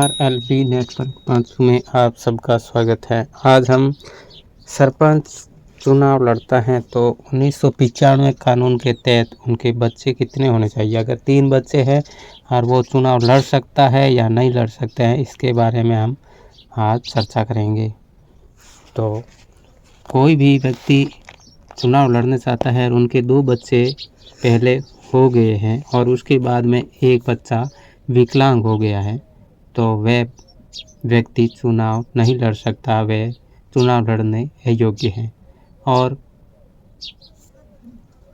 RLB network 5 में आप सबका स्वागत है। आज हम सरपंच चुनाव लड़ता है तो 1995 कानून के तहत उनके बच्चे कितने होने चाहिए। अगर 3 बच्चे हैं और वो चुनाव लड़ सकता है या नहीं लड़ सकते हैं, इसके बारे में हम आज चर्चा करेंगे। तो कोई भी व्यक्ति चुनाव लड़ना चाहता है और उनके 2 बच्चे पहले हो गए हैं और उसके बाद में एक बच्चा विकलांग हो गया है, तो वह व्यक्ति चुनाव नहीं लड़ सकता, वह चुनाव लड़ने अयोग्य है। और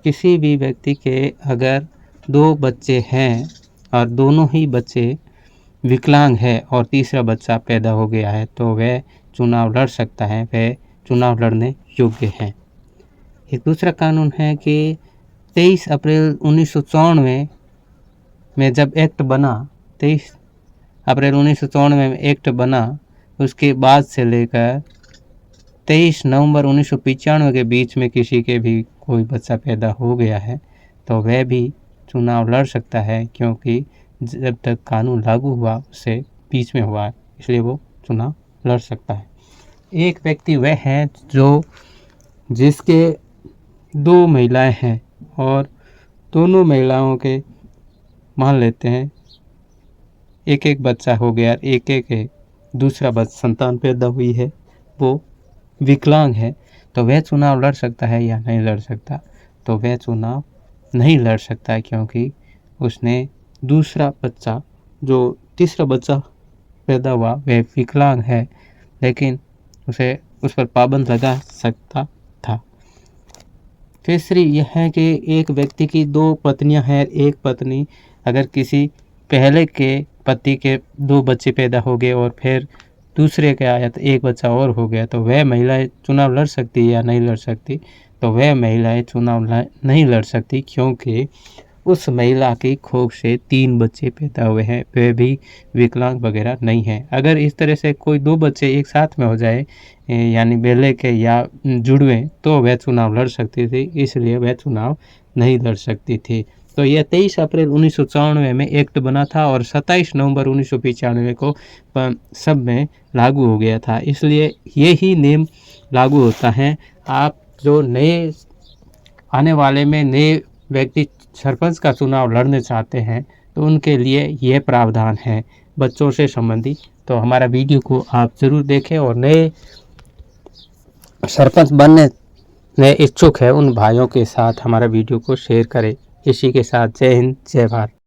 किसी भी व्यक्ति के अगर 2 बच्चे हैं और दोनों ही बच्चे विकलांग है और तीसरा बच्चा पैदा हो गया है, तो वह चुनाव लड़ सकता है, वह चुनाव लड़ने योग्य है। एक दूसरा कानून है कि 23 अप्रैल 1994 में जब एक्ट बना, 23 अप्रैल 1994 में एक्ट बना, उसके बाद से लेकर 23 नवंबर 1995 के बीच में किसी के भी कोई बच्चा पैदा हो गया है तो वह भी चुनाव लड़ सकता है, क्योंकि जब तक कानून लागू हुआ उससे बीच में हुआ, इसलिए वो चुनाव लड़ सकता है। एक व्यक्ति वह है जिसके 2 महिलाएं हैं और दोनों महिलाओं के मान लेते हैं एक बच्चा हो गया, एक दूसरा संतान पैदा हुई है, वो विकलांग है, तो वह चुनाव लड़ सकता है या नहीं लड़ सकता। तो वह चुनाव नहीं लड़ सकता है, क्योंकि उसने दूसरा बच्चा, जो तीसरा बच्चा पैदा हुआ, वह विकलांग है, लेकिन उस पर पाबंद लगा सकता था। तीसरी यह है कि एक व्यक्ति की 2 पत्नियां हैं, एक पत्नी अगर किसी पहले के पति के 2 बच्चे पैदा हो गए और फिर दूसरे के आया तो एक बच्चा और हो गया, तो वह महिलाएं चुनाव लड़ सकती है या नहीं लड़ सकती। तो वह महिलाएं चुनाव नहीं लड़ सकती, क्योंकि उस महिला की कोख से 3 बच्चे पैदा हुए हैं, वे भी विकलांग वगैरह नहीं हैं। अगर इस तरह से कोई 2 बच्चे एक साथ में हो जाए, यानी बेले के या जुड़वे, तो वह चुनाव लड़ सकती थी, इसलिए वह चुनाव नहीं लड़ सकती थी। तो यह 23 अप्रैल 1994 में एक्ट बना था और 27 नवंबर 1995 को सब में लागू हो गया था, इसलिए यही नियम लागू होता है। आप जो नए आने वाले में नए व्यक्ति सरपंच का चुनाव लड़ने चाहते हैं तो उनके लिए यह प्रावधान है बच्चों से संबंधित। तो हमारा वीडियो को आप ज़रूर देखें और नए सरपंच बनने में इच्छुक है उन भाइयों के साथ हमारा वीडियो को शेयर करें। इसी के साथ जय हिंद, जय भारत।